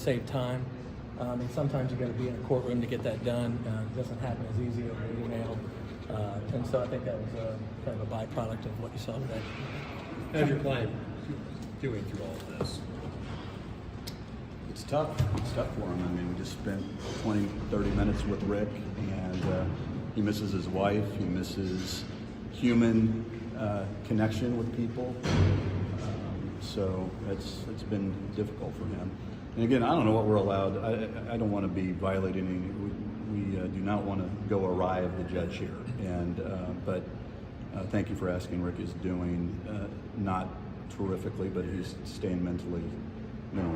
save time. And sometimes you got to be in a courtroom to get that done. It doesn't happen as easy over email. And so I think that was kind of a byproduct of what you saw today. How's your client doing through all of this? It's tough. It's tough for him. I mean, we just spent 20, 30 minutes with Rick, and he misses his wife. He misses human connection with people. So it's been difficult for him. And again, I don't know what we're allowed. I don't want to be violating any. We do not want to go awry of the judge here. And but thank you for asking. Rick is doing not terrifically, but he's staying mentally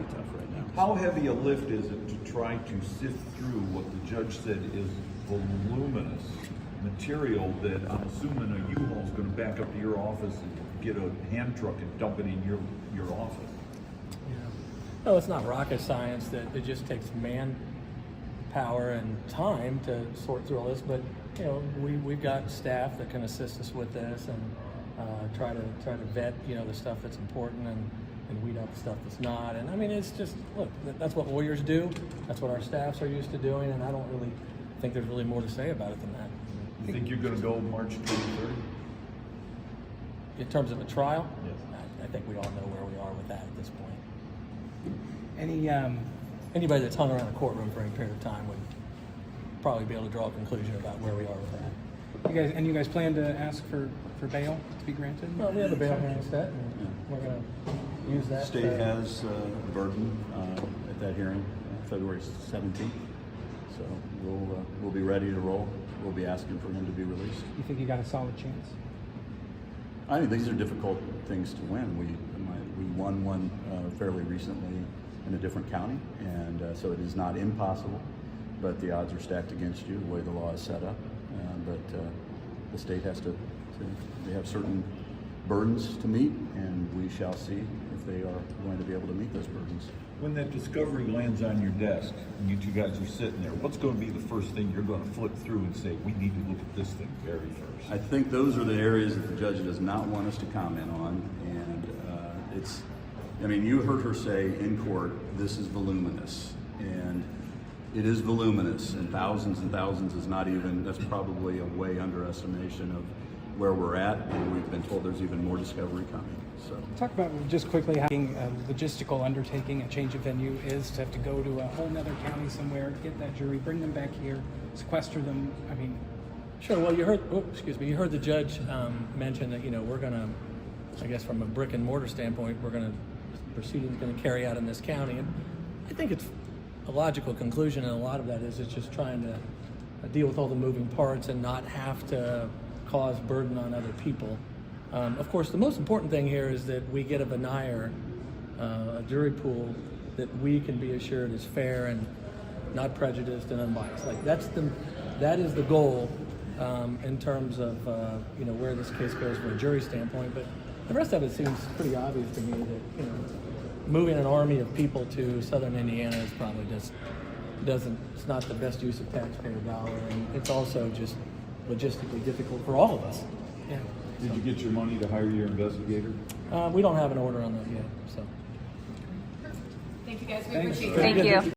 tough right now. How heavy a lift is it to try to sift through what the judge said is voluminous material that I'm assuming a U-Haul is going to back up to your office and get a hand truck and dump it in your office? Yeah. No, it's not rocket science. That it just takes manpower and time to sort through all this. But we've got staff that can assist us with this and try to vet the stuff that's important and weed out the stuff that's not. And I mean, it's just, look, that's what lawyers do. That's what our staffs are used to doing, and I don't really think there's really more to say about it than that. You think you're going to go March 23rd? In terms of a trial? Yes. I think we all know where we are with that at this point. Anybody that's hung around a courtroom for any period of time would probably be able to draw a conclusion about where we are with that. you guys plan to ask for bail to be granted? Well, we have a bail hearing set, and we're going to use that. State has the burden at that hearing, February 17th. So we'll be ready to roll. We'll be asking for him to be released. You think you got a solid chance? I think these are difficult things to win. We won one fairly recently in a different county, and so it is not impossible, but the odds are stacked against you the way the law is set up. But the state has to they have certain burdens to meet, and we shall see if they are going to be able to meet those burdens. When that discovery lands on your desk and you two guys are sitting there, what's going to be the first thing you're going to flip through and say, we need to look at this thing very first? I think those are the areas that the judge does not want us to comment on, and you heard her say in court, this is voluminous, and it is voluminous, and thousands is not even, that's probably a way underestimation of where we're at, and we've been told there's even more discovery coming. So Talk about just quickly how a logistical undertaking, a change of venue is to have to go to a whole nother county somewhere, get that jury, bring them back here, sequester them. I mean, sure. Well, you heard the judge mention that we're going to, I guess from a brick and mortar standpoint, proceedings going to carry out in this county, and I think it's a logical conclusion, and a lot of that is it's just trying to deal with all the moving parts and not have to cause burden on other people. Of course, the most important thing here is that we get a veneer, a jury pool that we can be assured is fair and not prejudiced and unbiased. Like that is the goal in terms of where this case goes from a jury standpoint. But the rest of it seems pretty obvious to me that moving an army of people to southern Indiana is probably just it's not the best use of taxpayer dollar, and it's also just logistically difficult for all of us. Yeah. Did you get your money to hire your investigator? We don't have an order on that yet. So. Thank you guys. We Thanks. appreciate it. Thank you.